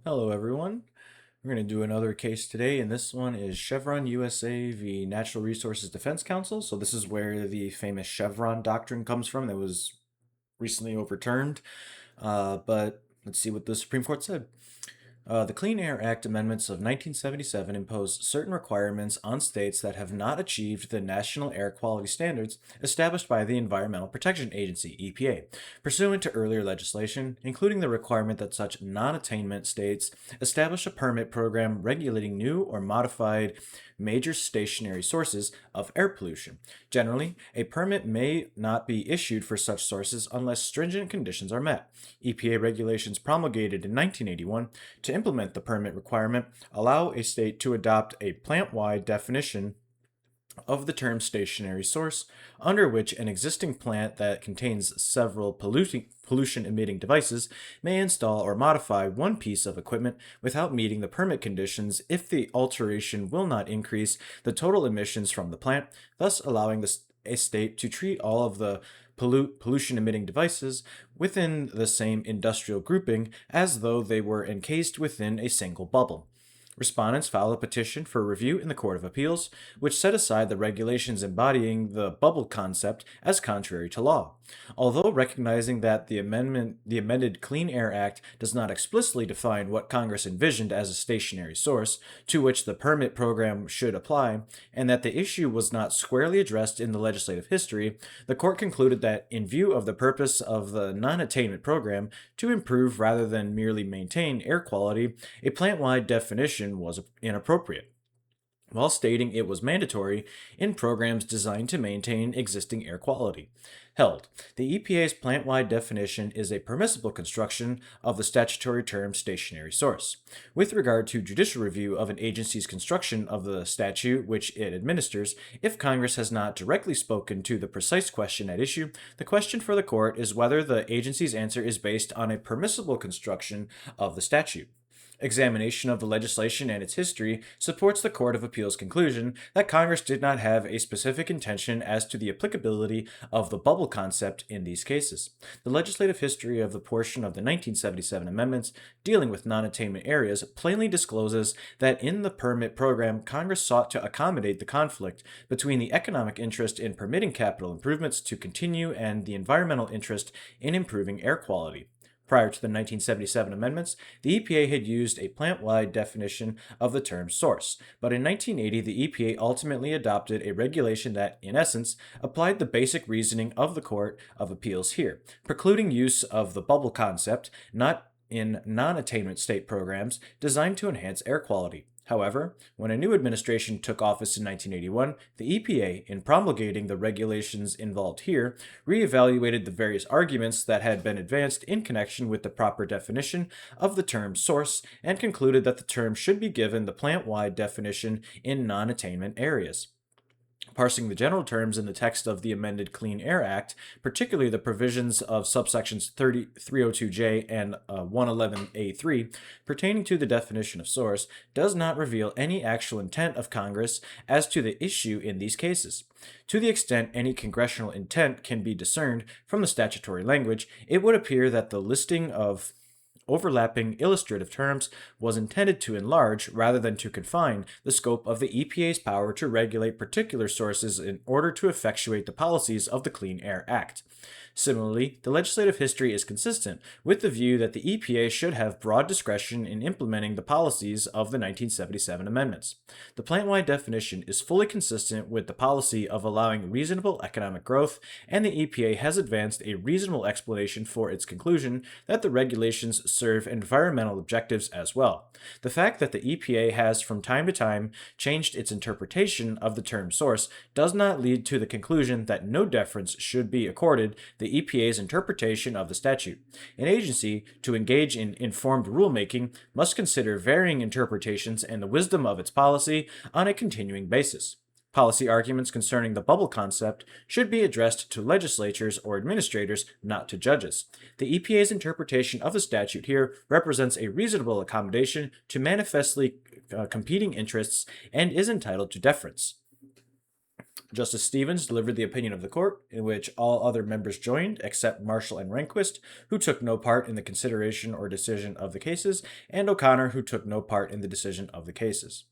Hello, everyone. We're going to do another case today, and this one is Chevron USA v. Natural Resources Defense Council. So, this is where the famous Chevron doctrine comes from that was recently overturned. But let's see what the Supreme Court said. The Clean Air Act amendments of 1977 impose certain requirements on states that have not achieved the national air quality standards established by the Environmental Protection Agency, EPA, pursuant to earlier legislation, including the requirement that such non attainment states establish a permit program regulating new or modified major stationary sources of air pollution. Generally, a permit may not be issued for such sources unless stringent conditions are met. EPA regulations promulgated in 1981 to implement the permit requirement allow a state to adopt a plant-wide definition of the term stationary source, under which an existing plant that contains several pollution emitting devices may install or modify one piece of equipment without meeting the permit conditions if the alteration will not increase the total emissions from the plant, thus allowing a state to treat all of the pollution emitting devices within the same industrial grouping as though they were encased within a single bubble. Respondents filed a petition for review in the Court of Appeals, which set aside the regulations embodying the bubble concept as contrary to law. Although recognizing that the amended Clean Air Act does not explicitly define what Congress envisioned as a stationary source to which the permit program should apply, and that the issue was not squarely addressed in the legislative history, the court concluded that, in view of the purpose of the non-attainment program to improve rather than merely maintain air quality, a plant-wide definition was inappropriate, while stating it was mandatory in programs designed to maintain existing air quality. Held, the EPA's plant-wide definition is a permissible construction of the statutory term stationary source. With regard to judicial review of an agency's construction of the statute which it administers, if Congress has not directly spoken to the precise question at issue, the question for the court is whether the agency's answer is based on a permissible construction of the statute. Examination of the legislation and its history supports the Court of Appeals' conclusion that Congress did not have a specific intention as to the applicability of the bubble concept in these cases. The legislative history of the portion of the 1977 amendments dealing with non-attainment areas plainly discloses that in the permit program, Congress sought to accommodate the conflict between the economic interest in permitting capital improvements to continue and the environmental interest in improving air quality. Prior to the 1977 amendments, the EPA had used a plant-wide definition of the term source, but in 1980 the EPA ultimately adopted a regulation that, in essence, applied the basic reasoning of the Court of Appeals here, precluding use of the bubble concept not in non-attainment state programs designed to enhance air quality. However, when a new administration took office in 1981, the EPA, in promulgating the regulations involved here, reevaluated the various arguments that had been advanced in connection with the proper definition of the term source and concluded that the term should be given the plant-wide definition in non-attainment areas. Parsing the general terms in the text of the amended Clean Air Act, particularly the provisions of subsections 302J and 111A3 pertaining to the definition of source, does not reveal any actual intent of Congress as to the issue in these cases. To the extent any congressional intent can be discerned from the statutory language, it would appear that the listing of overlapping illustrative terms was intended to enlarge rather than to confine the scope of the EPA's power to regulate particular sources in order to effectuate the policies of the Clean Air Act. Similarly, the legislative history is consistent with the view that the EPA should have broad discretion in implementing the policies of the 1977 amendments. The plant-wide definition is fully consistent with the policy of allowing reasonable economic growth, and the EPA has advanced a reasonable explanation for its conclusion that the regulations serve environmental objectives as well. The fact that the EPA has from time to time changed its interpretation of the term source does not lead to the conclusion that no deference should be accorded the EPA's interpretation of the statute. An agency, to engage in informed rulemaking, must consider varying interpretations and the wisdom of its policy on a continuing basis. Policy arguments concerning the bubble concept should be addressed to legislatures or administrators, not to judges. The EPA's interpretation of the statute here represents a reasonable accommodation to manifestly competing interests and is entitled to deference. Justice Stevens delivered the opinion of the court, in which all other members joined except Marshall and Rehnquist, who took no part in the consideration or decision of the cases, and O'Connor, who took no part in the decision of the cases.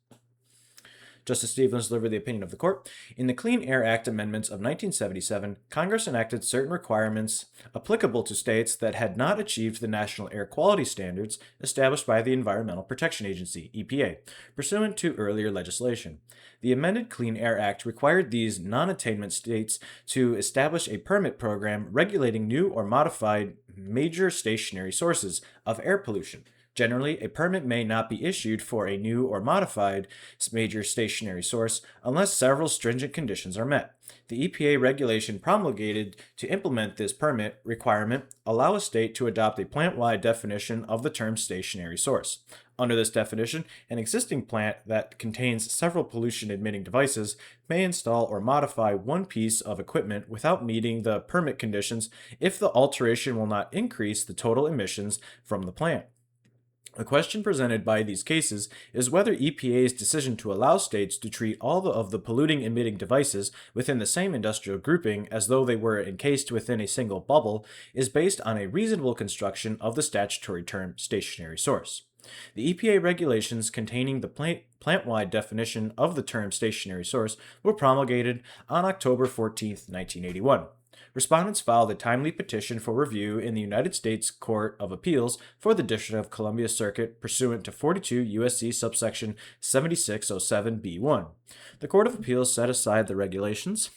Justice Stevens delivered the opinion of the court. In the Clean Air Act amendments of 1977, Congress enacted certain requirements applicable to states that had not achieved the national air quality standards established by the Environmental Protection Agency, EPA, pursuant to earlier legislation. The amended Clean Air Act required these non-attainment states to establish a permit program regulating new or modified major stationary sources of air pollution. Generally, a permit may not be issued for a new or modified major stationary source unless several stringent conditions are met. The EPA regulation promulgated to implement this permit requirement allow a state to adopt a plant-wide definition of the term stationary source. Under this definition, an existing plant that contains several pollution-emitting devices may install or modify one piece of equipment without meeting the permit conditions if the alteration will not increase the total emissions from the plant. The question presented by these cases is whether EPA's decision to allow states to treat all of the polluting emitting devices within the same industrial grouping as though they were encased within a single bubble is based on a reasonable construction of the statutory term stationary source. The EPA regulations containing the plant-wide definition of the term stationary source were promulgated on October 14, 1981. Respondents filed a timely petition for review in the United States Court of Appeals for the District of Columbia Circuit pursuant to 42 U.S.C. subsection 7607b1. The Court of Appeals set aside the regulations.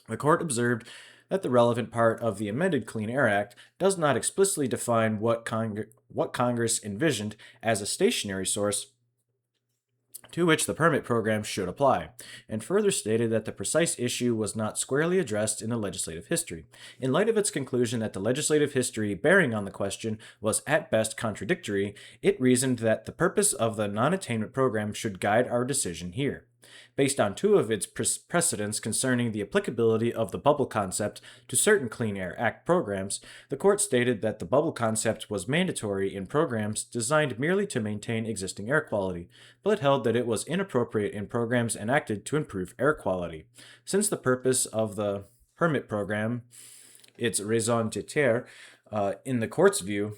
The court observed that the relevant part of the amended Clean Air Act does not explicitly define what Congress envisioned as a stationary source to which the permit program should apply, and further stated that the precise issue was not squarely addressed in the legislative history. In light of its conclusion that the legislative history bearing on the question was at best contradictory, it reasoned that the purpose of the non-attainment program should guide our decision here. Based on two of its precedents concerning the applicability of the bubble concept to certain Clean Air Act programs, the court stated that the bubble concept was mandatory in programs designed merely to maintain existing air quality, but held that it was inappropriate in programs enacted to improve air quality. Since the purpose of the permit program, its raison d'etre, in the court's view,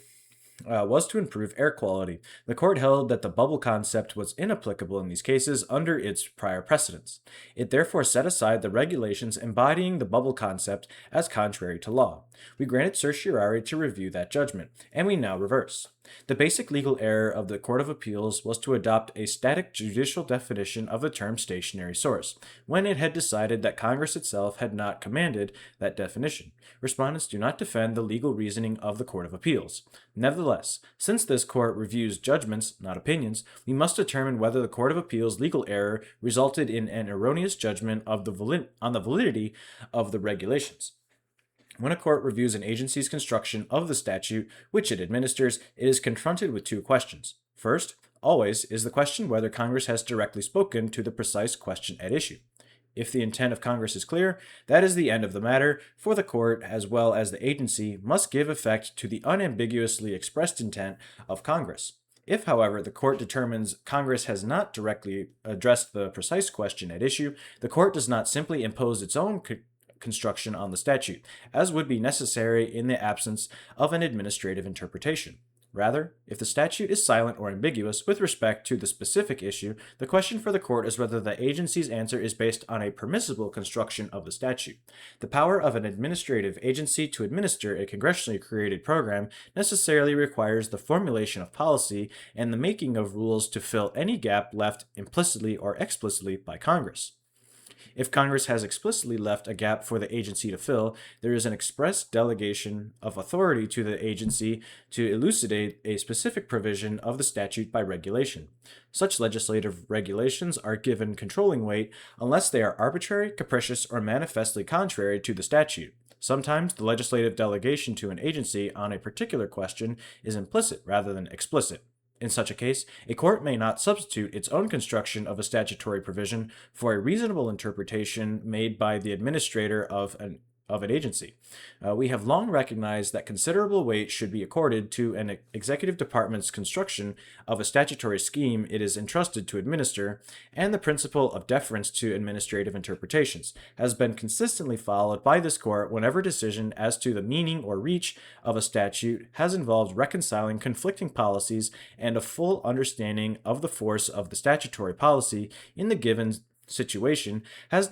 was to improve air quality. The court held that the bubble concept was inapplicable in these cases under its prior precedents. It therefore set aside the regulations embodying the bubble concept as contrary to law. We granted certiorari to review that judgment, and we now reverse. The basic legal error of the Court of Appeals was to adopt a static judicial definition of the term stationary source, when it had decided that Congress itself had not commanded that definition. Respondents do not defend the legal reasoning of the Court of Appeals. Nevertheless, since this court reviews judgments, not opinions, we must determine whether the Court of Appeals' legal error resulted in an erroneous judgment on the validity of the regulations. When a court reviews an agency's construction of the statute which it administers, it is confronted with two questions. First, always, is the question whether Congress has directly spoken to the precise question at issue. If the intent of Congress is clear, that is the end of the matter, for the court, as well as the agency, must give effect to the unambiguously expressed intent of Congress. If, however, the court determines Congress has not directly addressed the precise question at issue, the court does not simply impose its own construction on the statute, as would be necessary in the absence of an administrative interpretation. Rather, if the statute is silent or ambiguous with respect to the specific issue, the question for the court is whether the agency's answer is based on a permissible construction of the statute. The power of an administrative agency to administer a congressionally created program necessarily requires the formulation of policy and the making of rules to fill any gap left implicitly or explicitly by Congress. If Congress has explicitly left a gap for the agency to fill, there is an express delegation of authority to the agency to elucidate a specific provision of the statute by regulation. Such legislative regulations are given controlling weight unless they are arbitrary, capricious, or manifestly contrary to the statute. Sometimes the legislative delegation to an agency on a particular question is implicit rather than explicit. In such a case, a court may not substitute its own construction of a statutory provision for a reasonable interpretation made by the administrator of of an agency. We have long recognized that considerable weight should be accorded to an executive department's construction of a statutory scheme it is entrusted to administer, and the principle of deference to administrative interpretations has been consistently followed by this court whenever decision as to the meaning or reach of a statute has involved reconciling conflicting policies and a full understanding of the force of the statutory policy in the given situation has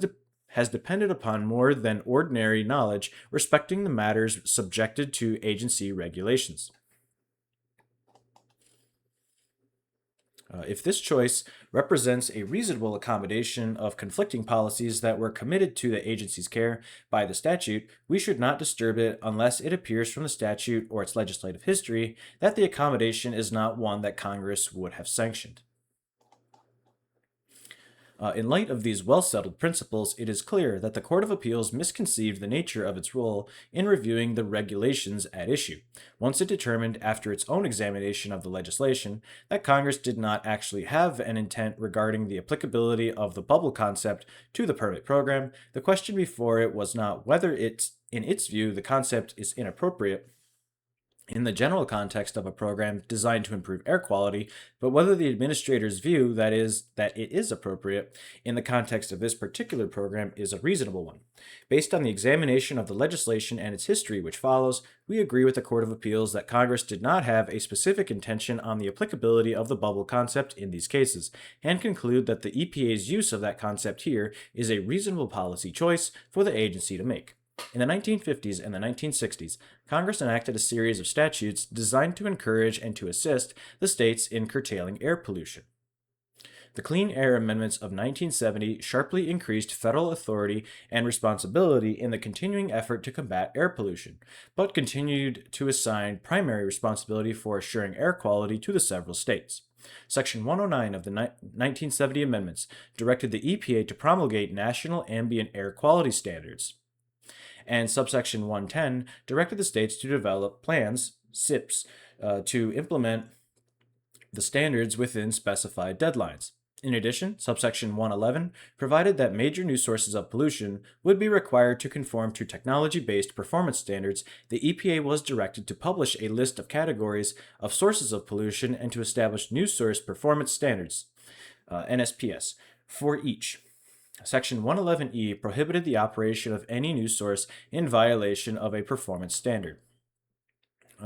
depended upon more than ordinary knowledge respecting the matters subjected to agency regulations. If this choice represents a reasonable accommodation of conflicting policies that were committed to the agency's care by the statute, we should not disturb it unless it appears from the statute or its legislative history that the accommodation is not one that Congress would have sanctioned. In light of these well-settled principles, it is clear that the Court of Appeals misconceived the nature of its role in reviewing the regulations at issue. Once it determined, after its own examination of the legislation, that Congress did not actually have an intent regarding the applicability of the bubble concept to the permit program, the question before it was not whether in its view, the concept is inappropriate in the general context of a program designed to improve air quality, but whether the administrator's view, that it is appropriate in the context of this particular program, is a reasonable one. Based on the examination of the legislation and its history which follows, we agree with the Court of Appeals that Congress did not have a specific intention on the applicability of the bubble concept in these cases, and conclude that the EPA's use of that concept here is a reasonable policy choice for the agency to make. In the 1950s and the 1960s, Congress enacted a series of statutes designed to encourage and to assist the states in curtailing air pollution. The Clean Air Amendments of 1970 sharply increased federal authority and responsibility in the continuing effort to combat air pollution, but continued to assign primary responsibility for assuring air quality to the several states. Section 109 of the 1970 amendments directed the EPA to promulgate national ambient air quality standards, and subsection 110 directed the states to develop plans, SIPs, to implement the standards within specified deadlines. In addition, subsection 111 provided that major new sources of pollution would be required to conform to technology-based performance standards. The EPA was directed to publish a list of categories of sources of pollution and to establish new source performance standards, NSPS, for each. Section 111E prohibited the operation of any new source in violation of a performance standard.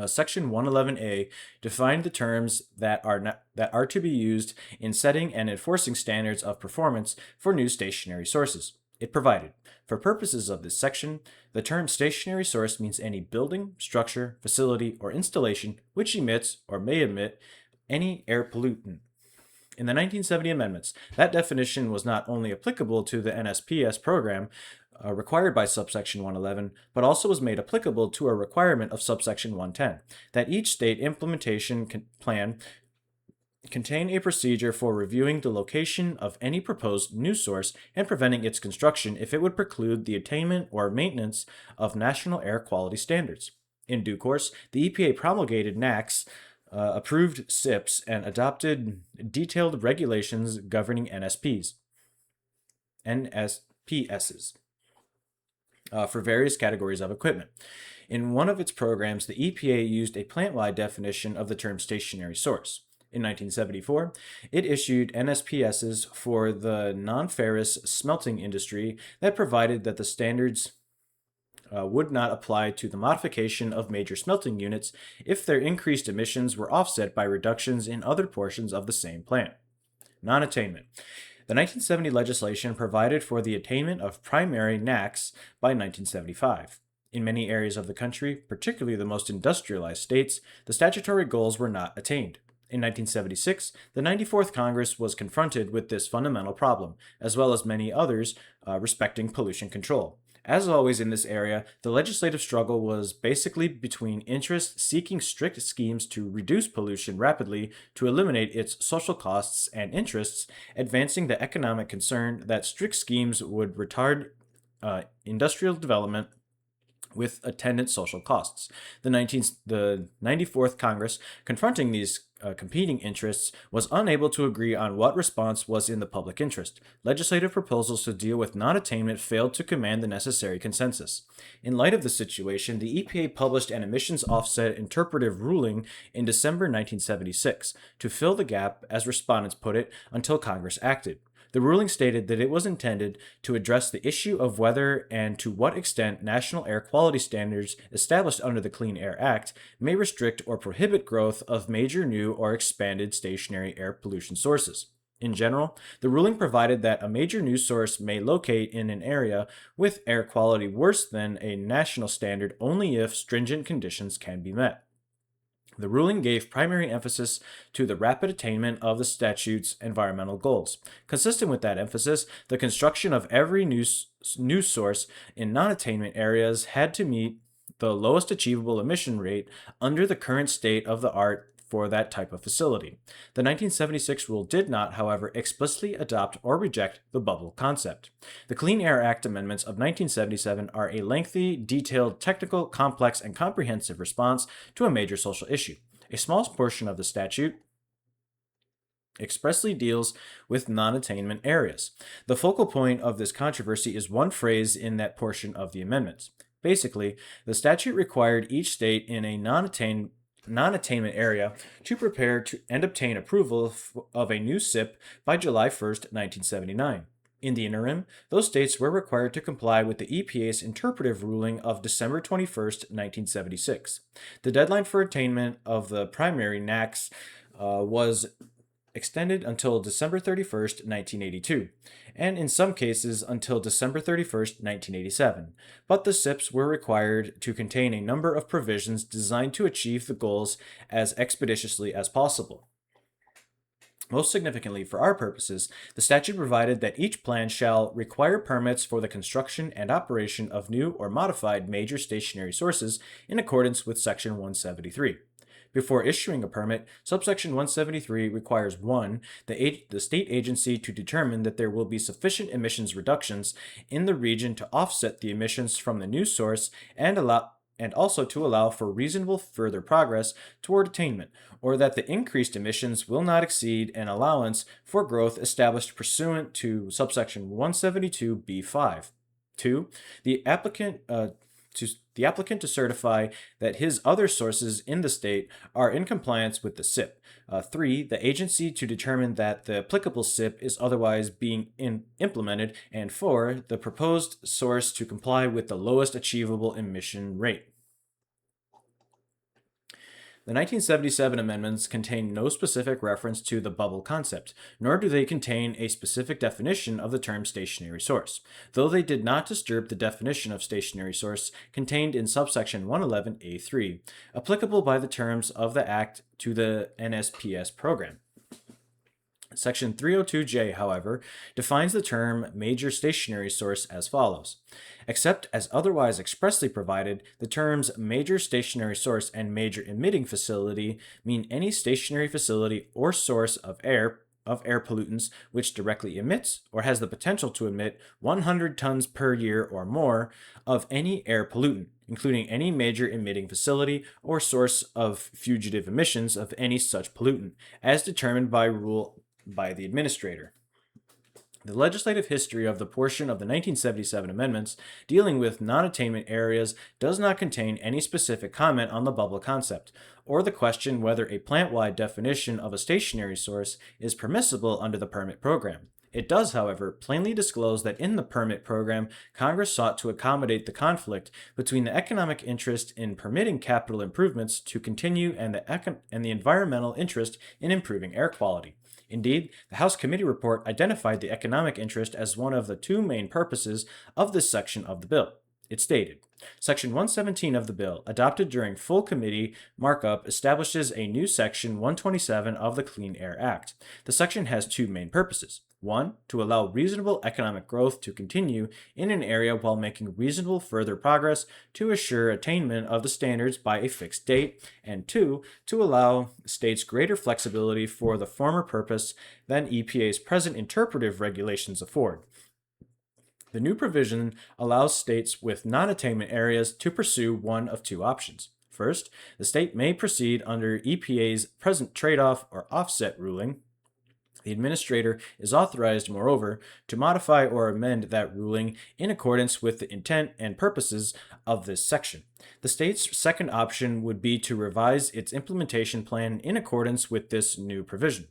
Section 111A defined the terms that are to be used in setting and enforcing standards of performance for new stationary sources. It provided, for purposes of this section, the term stationary source means any building, structure, facility, or installation which emits or may emit any air pollutant. In the 1970 amendments, that definition was not only applicable to the NSPS program required by subsection 111, but also was made applicable to a requirement of subsection 110, that each state implementation plan contain a procedure for reviewing the location of any proposed new source and preventing its construction if it would preclude the attainment or maintenance of national air quality standards. In due course, the EPA promulgated NAAQS, approved SIPs, and adopted detailed regulations governing NSPSs for various categories of equipment. In one of its programs, the EPA used a plant-wide definition of the term stationary source. In 1974, it issued NSPSs for the non-ferrous smelting industry that provided that the standards would not apply to the modification of major smelting units if their increased emissions were offset by reductions in other portions of the same plant. Non-attainment. The 1970 legislation provided for the attainment of primary NAAQS by 1975. In many areas of the country, particularly the most industrialized states, the statutory goals were not attained. In 1976, the 94th Congress was confronted with this fundamental problem, as well as many others respecting pollution control. As always in this area, the legislative struggle was basically between interests seeking strict schemes to reduce pollution rapidly to eliminate its social costs and interests advancing the economic concern that strict schemes would retard industrial development with attendant social costs. The 94th Congress, confronting these competing interests, was unable to agree on what response was in the public interest. Legislative proposals to deal with non-attainment failed to command the necessary consensus. In light of the situation, the EPA published an emissions offset interpretive ruling in December 1976 to fill the gap, as respondents put it, until Congress acted. The ruling stated that it was intended to address the issue of whether and to what extent national air quality standards established under the Clean Air Act may restrict or prohibit growth of major new or expanded stationary air pollution sources. In general, the ruling provided that a major new source may locate in an area with air quality worse than a national standard only if stringent conditions can be met. The ruling gave primary emphasis to the rapid attainment of the statute's environmental goals. Consistent with that emphasis, the construction of every new source in non-attainment areas had to meet the lowest achievable emission rate under the current state of the art for that type of facility. The 1976 rule did not, however, explicitly adopt or reject the bubble concept. The Clean Air Act amendments of 1977 are a lengthy, detailed, technical, complex, and comprehensive response to a major social issue. A small portion of the statute expressly deals with non-attainment areas. The focal point of this controversy is one phrase in that portion of the amendments. Basically, the statute required each state in a non-attainment area to prepare and obtain approval of a new SIP by July 1st, 1979. In the interim, those states were required to comply with the EPA's interpretive ruling of December 21st, 1976. The deadline for attainment of the primary NAAQS was extended until December 31st, 1982, and in some cases until December 31st, 1987. But the SIPs were required to contain a number of provisions designed to achieve the goals as expeditiously as possible. Most significantly for our purposes, the statute provided that each plan shall require permits for the construction and operation of new or modified major stationary sources in accordance with Section 173. Before issuing a permit, subsection 173 requires 1. The state agency to determine that there will be sufficient emissions reductions in the region to offset the emissions from the new source and also to allow for reasonable further progress toward attainment, or that the increased emissions will not exceed an allowance for growth established pursuant to subsection 172b5. 2. The applicant to certify that his other sources in the state are in compliance with the SIP. 3. The agency to determine that the applicable SIP is otherwise being implemented. And 4. The proposed source to comply with the lowest achievable emission rate. The 1977 amendments contain no specific reference to the bubble concept, nor do they contain a specific definition of the term stationary source, though they did not disturb the definition of stationary source contained in subsection 111A3, applicable by the terms of the Act to the NSPS program. Section 302J, however, defines the term major stationary source as follows. Except as otherwise expressly provided, the terms major stationary source and major emitting facility mean any stationary facility or source of air pollutants which directly emits or has the potential to emit 100 tons per year or more of any air pollutant, including any major emitting facility or source of fugitive emissions of any such pollutant, as determined by rule by the administrator. The legislative history of the portion of the 1977 amendments dealing with non-attainment areas does not contain any specific comment on the bubble concept, or the question whether a plant-wide definition of a stationary source is permissible under the permit program. It does, however, plainly disclose that in the permit program, Congress sought to accommodate the conflict between the economic interest in permitting capital improvements to continue and the environmental interest in improving air quality. Indeed, the House Committee report identified the economic interest as one of the two main purposes of this section of the bill. It stated, Section 117 of the bill, adopted during full committee markup, establishes a new Section 127 of the Clean Air Act. The section has two main purposes. 1. To allow reasonable economic growth to continue in an area while making reasonable further progress to assure attainment of the standards by a fixed date. And 2. To allow states greater flexibility for the former purpose than EPA's present interpretive regulations afford. The new provision allows states with non-attainment areas to pursue one of two options. First, the state may proceed under EPA's present trade-off or offset ruling. The administrator is authorized, moreover, to modify or amend that ruling in accordance with the intent and purposes of this section. The state's second option would be to revise its implementation plan in accordance with this new provision.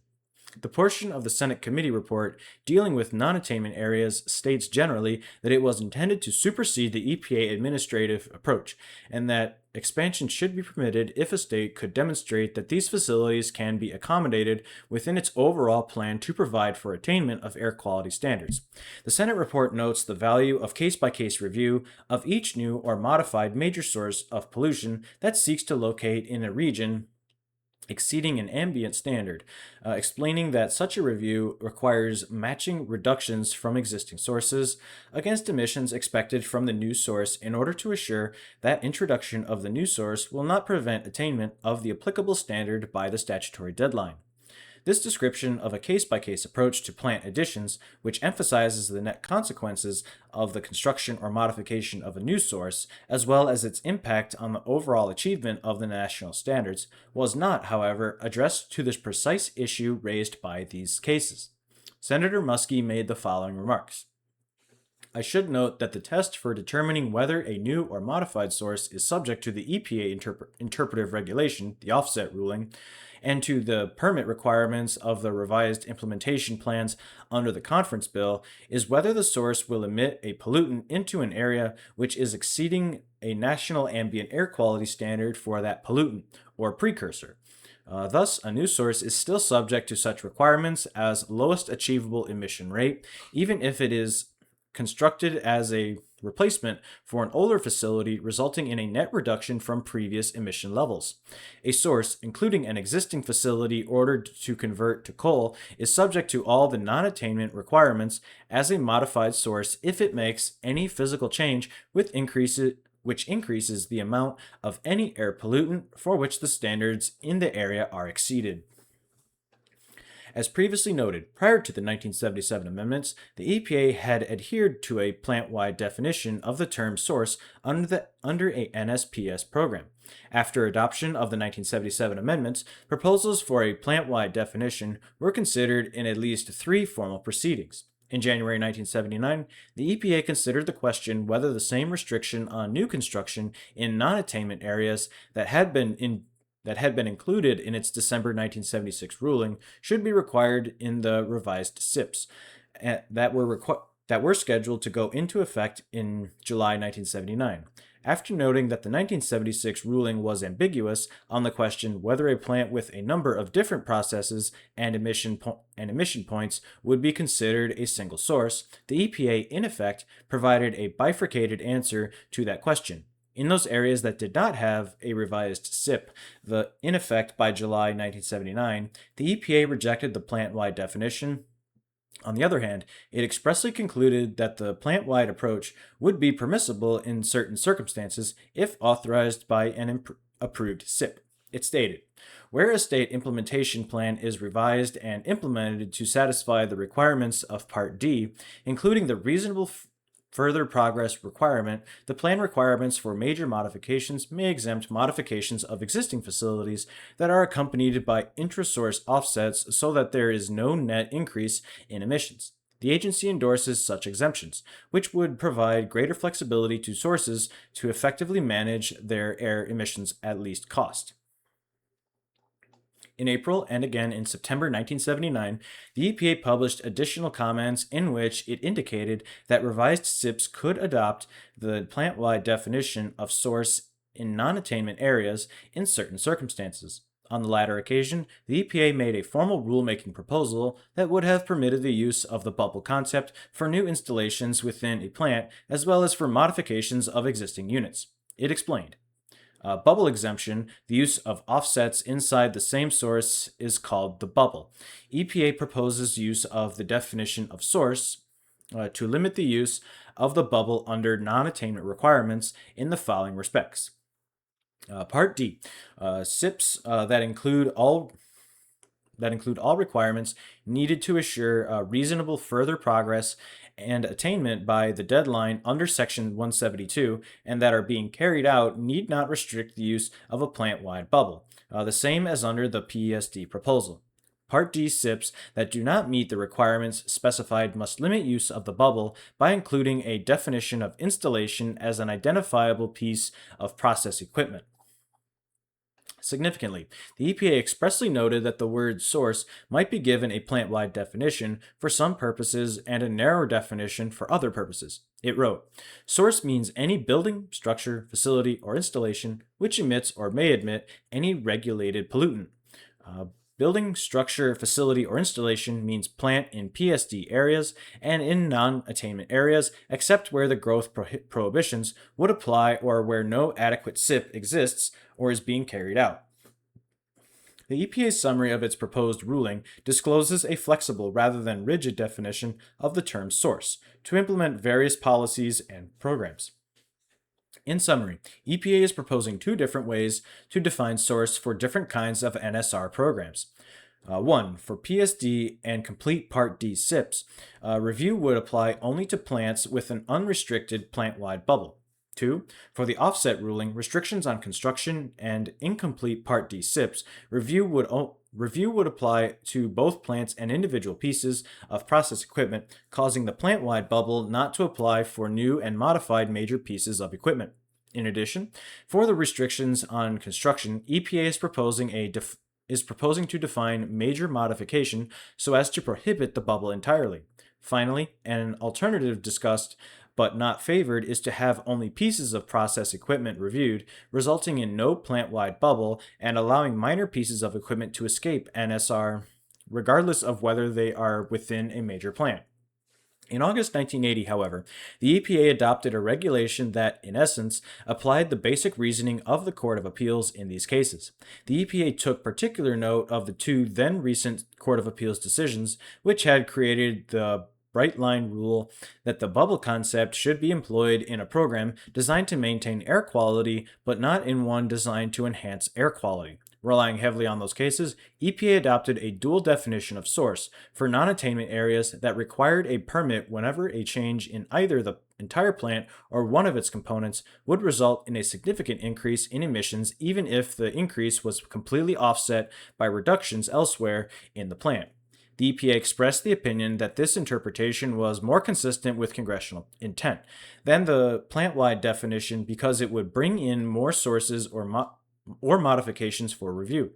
The portion of the Senate committee report dealing with non-attainment areas states generally that it was intended to supersede the EPA administrative approach, and that expansion should be permitted if a state could demonstrate that these facilities can be accommodated within its overall plan to provide for attainment of air quality standards. The Senate report notes the value of case-by-case review of each new or modified major source of pollution that seeks to locate in a region exceeding an ambient standard, explaining that such a review requires matching reductions from existing sources against emissions expected from the new source in order to assure that introduction of the new source will not prevent attainment of the applicable standard by the statutory deadline. This description of a case-by-case approach to plant additions, which emphasizes the net consequences of the construction or modification of a new source, as well as its impact on the overall achievement of the national standards, was not, however, addressed to this precise issue raised by these cases. Senator Muskie made the following remarks. I should note that the test for determining whether a new or modified source is subject to the EPA interpretive regulation, the offset ruling, and to the permit requirements of the revised implementation plans under the conference bill is whether the source will emit a pollutant into an area which is exceeding a national ambient air quality standard for that pollutant or precursor. Thus, a new source is still subject to such requirements as lowest achievable emission rate, even if it is constructed as a replacement for an older facility, resulting in a net reduction from previous emission levels. A source, including an existing facility ordered to convert to coal, is subject to all the non-attainment requirements as a modified source if it makes any physical change which increases the amount of any air pollutant for which the standards in the area are exceeded. As previously noted, prior to the 1977 amendments, the EPA had adhered to a plant-wide definition of the term source under a NSPS program. After adoption of the 1977 amendments, proposals for a plant-wide definition were considered in at least 3 formal proceedings. In January 1979, the EPA considered the question whether the same restriction on new construction in non-attainment areas that had been included in its December 1976 ruling should be required in the revised SIPs that were scheduled to go into effect in July 1979. After noting that the 1976 ruling was ambiguous on the question whether a plant with a number of different processes and emission points would be considered a single source, the EPA, in effect, provided a bifurcated answer to that question. In those areas that did not have a revised SIP, in effect by July 1979, the EPA rejected the plant-wide definition. On the other hand, it expressly concluded that the plant-wide approach would be permissible in certain circumstances if authorized by an approved SIP. It stated, where a state implementation plan is revised and implemented to satisfy the requirements of Part D, including the reasonable further progress requirement, the plan requirements for major modifications may exempt modifications of existing facilities that are accompanied by intra-source offsets so that there is no net increase in emissions. The agency endorses such exemptions, which would provide greater flexibility to sources to effectively manage their air emissions at least cost. In April and again in September 1979, the EPA published additional comments in which it indicated that revised SIPs could adopt the plant-wide definition of source in non-attainment areas in certain circumstances. On the latter occasion, the EPA made a formal rulemaking proposal that would have permitted the use of the bubble concept for new installations within a plant as well as for modifications of existing units. It explained, bubble exemption, the use of offsets inside the same source is called the bubble. EPA proposes use of the definition of source to limit the use of the bubble under non-attainment requirements in the following respects. Part D, SIPs that include all that include all requirements needed to assure reasonable further progress and attainment by the deadline under Section 172, and that are being carried out need not restrict the use of a plant-wide bubble, the same as under the PSD proposal. Part D SIPs that do not meet the requirements specified must limit use of the bubble by including a definition of installation as an identifiable piece of process equipment. Significantly, the EPA expressly noted that the word source might be given a plant-wide definition for some purposes and a narrower definition for other purposes. It wrote, "Source means any building, structure, facility, or installation which emits or may emit any regulated pollutant. Building, structure, facility, or installation means plant in PSD areas and in non-attainment areas, except where the growth prohibitions would apply or where no adequate SIP exists or is being carried out." The EPA's summary of its proposed ruling discloses a flexible rather than rigid definition of the term source to implement various policies and programs. In summary, EPA is proposing two different ways to define source for different kinds of NSR programs. One, for PSD and complete Part D SIPs, review would apply only to plants with an unrestricted plant-wide bubble. Two, for the offset ruling, restrictions on construction and incomplete Part D SIPs, review would apply to both plants and individual pieces of process equipment, causing the plant-wide bubble not to apply for new and modified major pieces of equipment. In addition, for the restrictions on construction, EPA is proposing to define major modification so as to prohibit the bubble entirely. Finally, an alternative discussed but not favored is to have only pieces of process equipment reviewed, resulting in no plant-wide bubble and allowing minor pieces of equipment to escape NSR, regardless of whether they are within a major plant. In August 1980, however, the EPA adopted a regulation that, in essence, applied the basic reasoning of the Court of Appeals in these cases. The EPA took particular note of the two then recent Court of Appeals decisions, which had created the bright line rule that the bubble concept should be employed in a program designed to maintain air quality, but not in one designed to enhance air quality. Relying heavily on those cases, EPA adopted a dual definition of source for non-attainment areas that required a permit whenever a change in either the entire plant or one of its components would result in a significant increase in emissions, even if the increase was completely offset by reductions elsewhere in the plant. The EPA expressed the opinion that this interpretation was more consistent with congressional intent than the plant-wide definition because it would bring in more sources or modifications for review.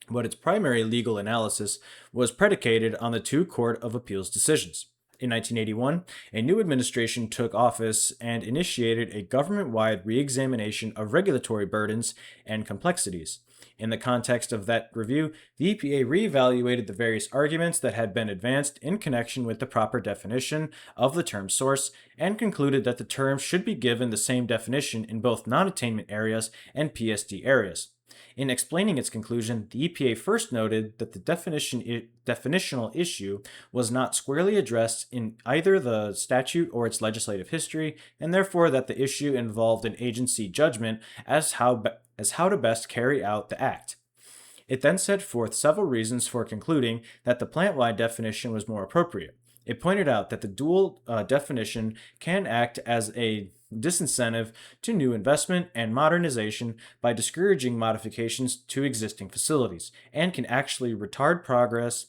But its primary legal analysis was predicated on the two Court of Appeals decisions. In 1981, a new administration took office and initiated a government-wide re-examination of regulatory burdens and complexities. In the context of that review, the EPA reevaluated the various arguments that had been advanced in connection with the proper definition of the term source and concluded that the term should be given the same definition in both non-attainment areas and PSD areas. In explaining its conclusion, the EPA first noted that the definitional issue was not squarely addressed in either the statute or its legislative history, and therefore that the issue involved an agency judgment as how to best carry out the act. It then set forth several reasons for concluding that the plant-wide definition was more appropriate. It pointed out that the dual definition can act as a disincentive to new investment and modernization by discouraging modifications to existing facilities, and can actually retard progress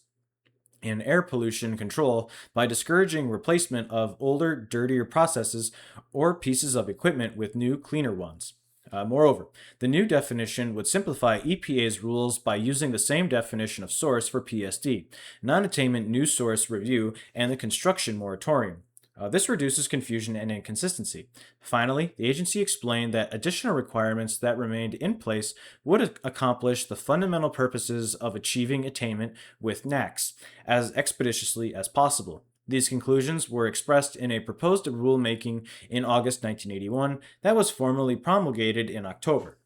in air pollution control by discouraging replacement of older, dirtier processes or pieces of equipment with new, cleaner ones. Moreover, the new definition would simplify EPA's rules by using the same definition of source for PSD, non-attainment new source review, and the construction moratorium. This reduces confusion and inconsistency. Finally, the agency explained that additional requirements that remained in place would accomplish the fundamental purposes of achieving attainment with NACs as expeditiously as possible. These conclusions were expressed in a proposed rulemaking in August 1981 that was formally promulgated in October.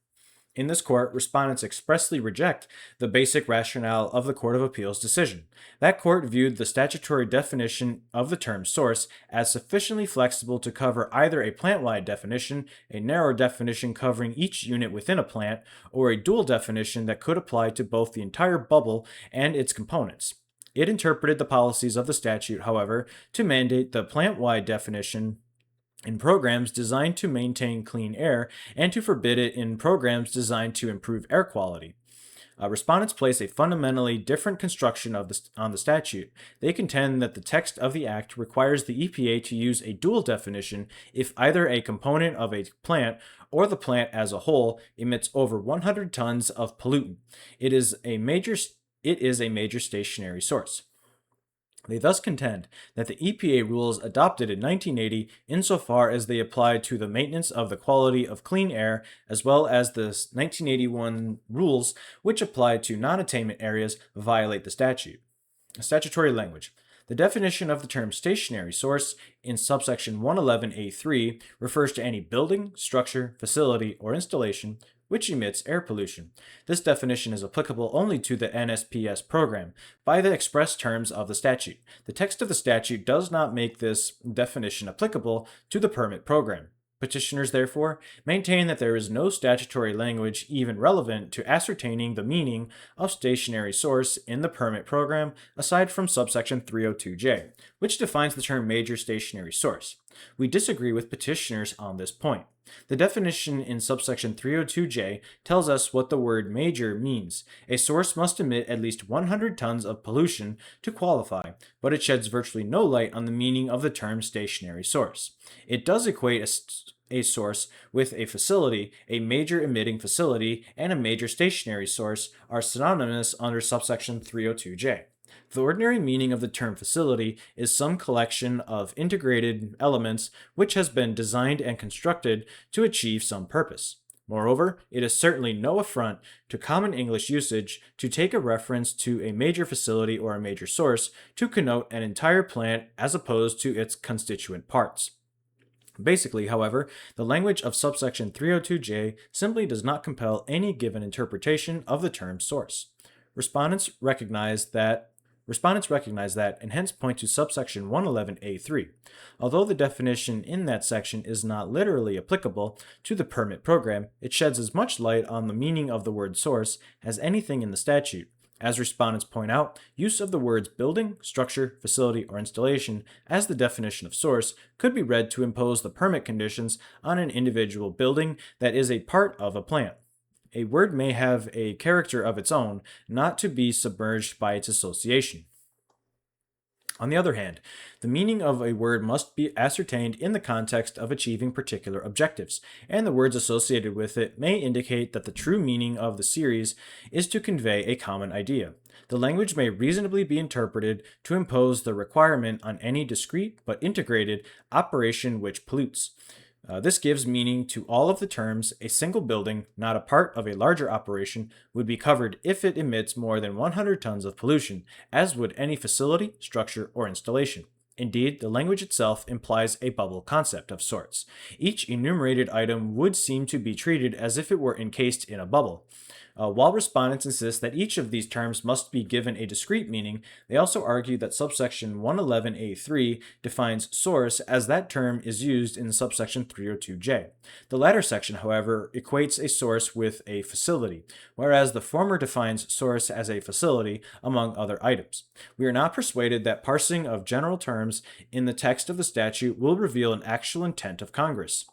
In this court, respondents expressly reject the basic rationale of the Court of Appeals decision. That court viewed the statutory definition of the term source as sufficiently flexible to cover either a plant-wide definition, a narrow definition covering each unit within a plant, or a dual definition that could apply to both the entire bubble and its components. It interpreted the policies of the statute, however, to mandate the plant-wide definition in programs designed to maintain clean air and to forbid it in programs designed to improve air quality. Respondents place a fundamentally different construction on the statute. They contend that the text of the Act requires the EPA to use a dual definition if either a component of a plant or the plant as a whole emits over 100 tons of pollutant. It is a major stationary source. They thus contend that the EPA rules adopted in 1980, insofar as they apply to the maintenance of the quality of clean air, as well as the 1981 rules which apply to non-attainment areas, violate the statute. Statutory language. The definition of the term stationary source in subsection 111A3 refers to any building, structure, facility, or installation which emits air pollution. This definition is applicable only to the NSPS program by the express terms of the statute. The text of the statute does not make this definition applicable to the permit program. Petitioners, therefore, maintain that there is no statutory language even relevant to ascertaining the meaning of stationary source in the permit program aside from subsection 302J, which defines the term major stationary source. We disagree with petitioners on this point. The definition in subsection 302J tells us what the word major means. A source must emit at least 100 tons of pollution to qualify, but it sheds virtually no light on the meaning of the term stationary source. It does equate a source with a facility. A major emitting facility and a major stationary source are synonymous under subsection 302J. The ordinary meaning of the term facility is some collection of integrated elements which has been designed and constructed to achieve some purpose. Moreover, it is certainly no affront to common English usage to take a reference to a major facility or a major source to connote an entire plant as opposed to its constituent parts. Basically, however, the language of subsection 302J simply does not compel any given interpretation of the term source. Respondents recognize that and hence point to subsection 111A3. Although the definition in that section is not literally applicable to the permit program, it sheds as much light on the meaning of the word source as anything in the statute. As respondents point out, use of the words building, structure, facility, or installation as the definition of source could be read to impose the permit conditions on an individual building that is a part of a plant. A word may have a character of its own, not to be submerged by its association. On the other hand, the meaning of a word must be ascertained in the context of achieving particular objectives, and the words associated with it may indicate that the true meaning of the series is to convey a common idea. The language may reasonably be interpreted to impose the requirement on any discrete but integrated operation which pollutes. This gives meaning to all of the terms. A single building, not a part of a larger operation, would be covered if it emits more than 100 tons of pollution, as would any facility, structure, or installation. Indeed, the language itself implies a bubble concept of sorts. Each enumerated item would seem to be treated as if it were encased in a bubble. While respondents insist that each of these terms must be given a discrete meaning, they also argue that subsection 111A3 defines source as that term is used in subsection 302J. The latter section, however, equates a source with a facility, whereas the former defines source as a facility, among other items. We are not persuaded that parsing of general terms in the text of the statute will reveal an actual intent of Congress.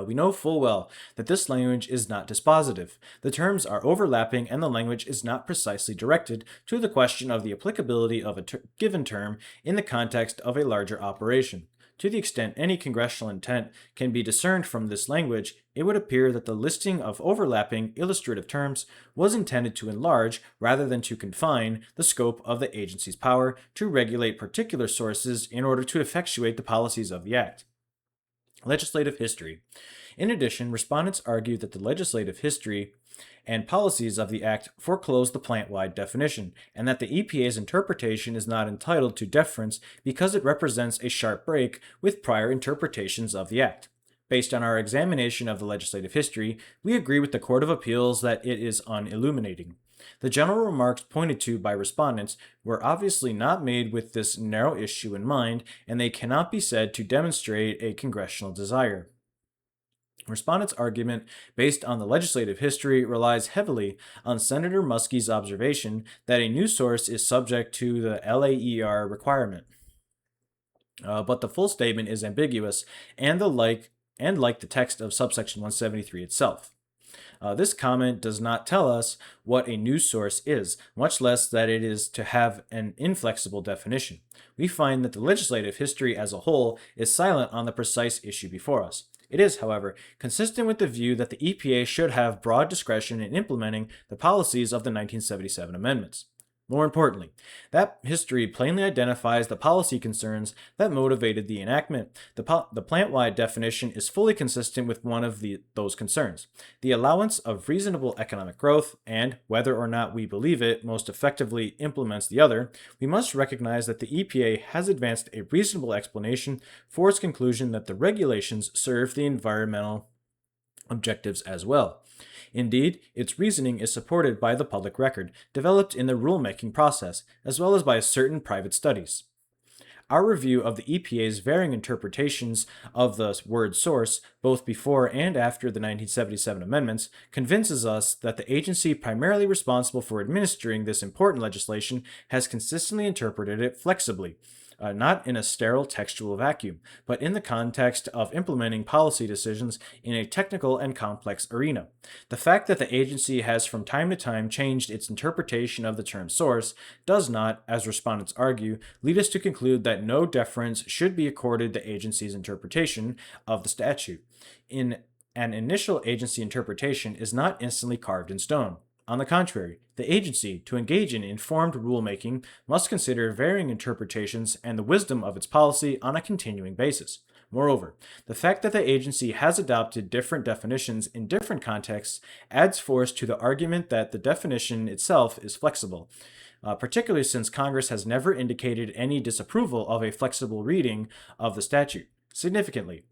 We know full well that this language is not dispositive. The terms are overlapping and the language is not precisely directed to the question of the applicability of a given term in the context of a larger operation. To the extent any congressional intent can be discerned from this language, it would appear that the listing of overlapping illustrative terms was intended to enlarge rather than to confine the scope of the agency's power to regulate particular sources in order to effectuate the policies of the Act. Legislative history. In addition, respondents argue that the legislative history and policies of the Act foreclose the plant-wide definition, and that the EPA's interpretation is not entitled to deference because it represents a sharp break with prior interpretations of the Act. Based on our examination of the legislative history, we agree with the Court of Appeals that it is unilluminating. The general remarks pointed to by respondents were obviously not made with this narrow issue in mind, and they cannot be said to demonstrate a congressional desire. Respondents' argument, based on the legislative history, relies heavily on Senator Muskie's observation that a new source is subject to the LAER requirement. But the full statement is ambiguous and like the text of subsection 173 itself. This comment does not tell us what a news source is, much less that it is to have an inflexible definition. We find that the legislative history as a whole is silent on the precise issue before us. It is, however, consistent with the view that the EPA should have broad discretion in implementing the policies of the 1977 amendments. More importantly, that history plainly identifies the policy concerns that motivated the enactment. The plant-wide definition is fully consistent with one of those concerns, the allowance of reasonable economic growth, and whether or not we believe it most effectively implements the other, we must recognize that the EPA has advanced a reasonable explanation for its conclusion that the regulations serve the environmental objectives as well. Indeed, its reasoning is supported by the public record, developed in the rulemaking process, as well as by certain private studies. Our review of the EPA's varying interpretations of the word source, both before and after the 1977 amendments, convinces us that the agency primarily responsible for administering this important legislation has consistently interpreted it flexibly. Not in a sterile textual vacuum, but in the context of implementing policy decisions in a technical and complex arena. The fact that the agency has from time to time changed its interpretation of the term source does not, as respondents argue, lead us to conclude that no deference should be accorded the agency's interpretation of the statute. In an initial agency interpretation is not instantly carved in stone. On the contrary, the agency, to engage in informed rulemaking, must consider varying interpretations and the wisdom of its policy on a continuing basis. Moreover, the fact that the agency has adopted different definitions in different contexts adds force to the argument that the definition itself is flexible, particularly since Congress has never indicated any disapproval of a flexible reading of the statute. Significantly,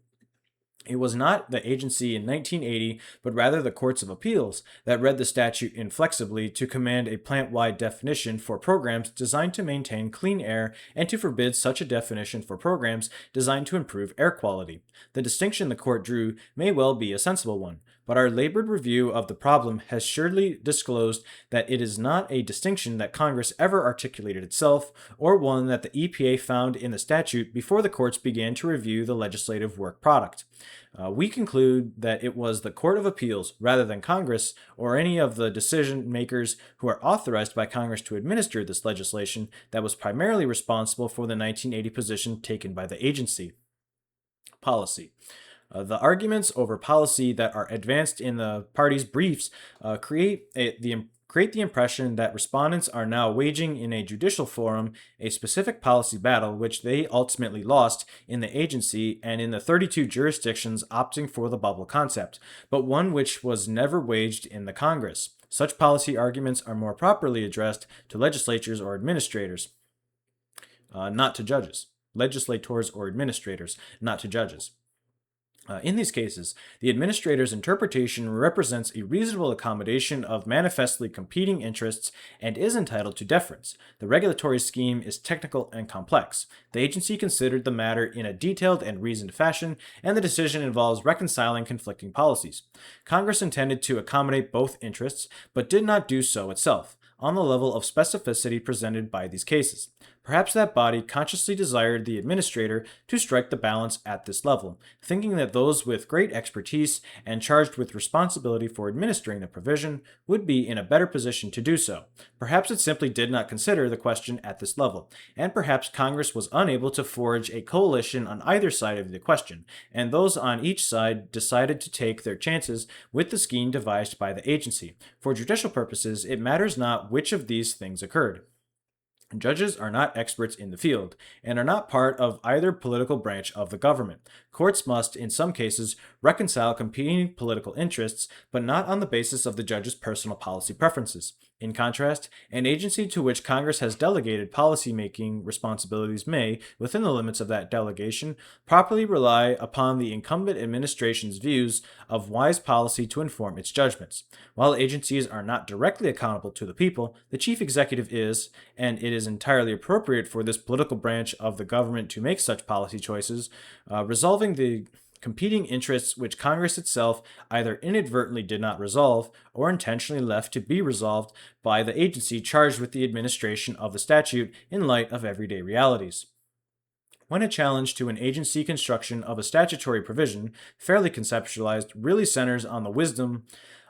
it was not the agency in 1980, but rather the courts of appeals that read the statute inflexibly to command a plant-wide definition for programs designed to maintain clean air and to forbid such a definition for programs designed to improve air quality. The distinction the court drew may well be a sensible one, but our labored review of the problem has surely disclosed that it is not a distinction that Congress ever articulated itself, or one that the EPA found in the statute before the courts began to review the legislative work product. We conclude that it was the Court of Appeals, rather than Congress, or any of the decision makers who are authorized by Congress to administer this legislation, that was primarily responsible for the 1980 position taken by the agency. Policy. The arguments over policy that are advanced in the parties' briefs create the impression that respondents are now waging in a judicial forum a specific policy battle which they ultimately lost in the agency and in the 32 jurisdictions opting for the bubble concept, but one which was never waged in the Congress. Such policy arguments are more properly addressed to legislators or administrators, not to judges. Legislators or administrators, not to judges. In these cases, the administrator's interpretation represents a reasonable accommodation of manifestly competing interests and is entitled to deference. The regulatory scheme is technical and complex. The agency considered the matter in a detailed and reasoned fashion, and the decision involves reconciling conflicting policies. Congress intended to accommodate both interests, but did not do so itself, on the level of specificity presented by these cases. Perhaps that body consciously desired the administrator to strike the balance at this level, thinking that those with great expertise and charged with responsibility for administering the provision would be in a better position to do so. Perhaps it simply did not consider the question at this level, and perhaps Congress was unable to forge a coalition on either side of the question, and those on each side decided to take their chances with the scheme devised by the agency. For judicial purposes, it matters not which of these things occurred. Judges are not experts in the field, and are not part of either political branch of the government. Courts must, in some cases, reconcile competing political interests, but not on the basis of the judge's personal policy preferences. In contrast, an agency to which Congress has delegated policy-making responsibilities may, within the limits of that delegation, properly rely upon the incumbent administration's views of wise policy to inform its judgments. While agencies are not directly accountable to the people, the chief executive is, and it is entirely appropriate for this political branch of the government to make such policy choices, resolving the competing interests which Congress itself either inadvertently did not resolve or intentionally left to be resolved by the agency charged with the administration of the statute in light of everyday realities. When a challenge to an agency construction of a statutory provision, fairly conceptualized, really centers on the wisdom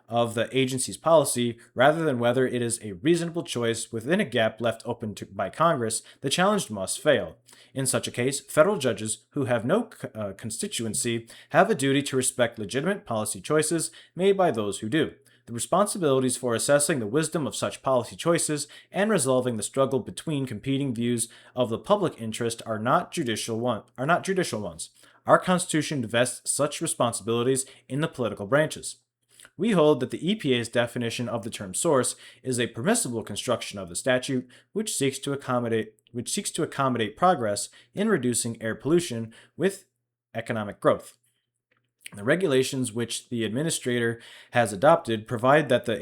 of the agency's policy rather than whether it is a reasonable choice within a gap left open by Congress, the challenge must fail. In such a case, federal judges who have no constituency have a duty to respect legitimate policy choices made by those who do. The responsibilities for assessing the wisdom of such policy choices and resolving the struggle between competing views of the public interest are not judicial ones. Our Constitution vests such responsibilities in the political branches. We hold that the EPA's definition of the term source is a permissible construction of the statute which seeks to accommodate progress in reducing air pollution with economic growth. The regulations which the administrator has adopted provided what the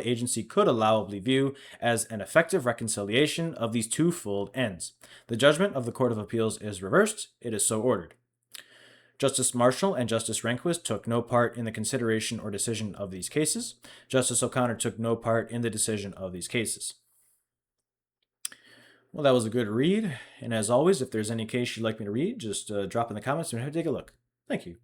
agency could allowably view as an effective reconciliation of these twofold ends. The judgment of the Court of Appeals is reversed. It is so ordered. Justice Marshall and Justice Rehnquist took no part in the consideration or decision of these cases. Justice O'Connor took no part in the decision of these cases. Well, that was a good read. And as always, if there's any case you'd like me to read, just drop in the comments and have a take a look. Thank you.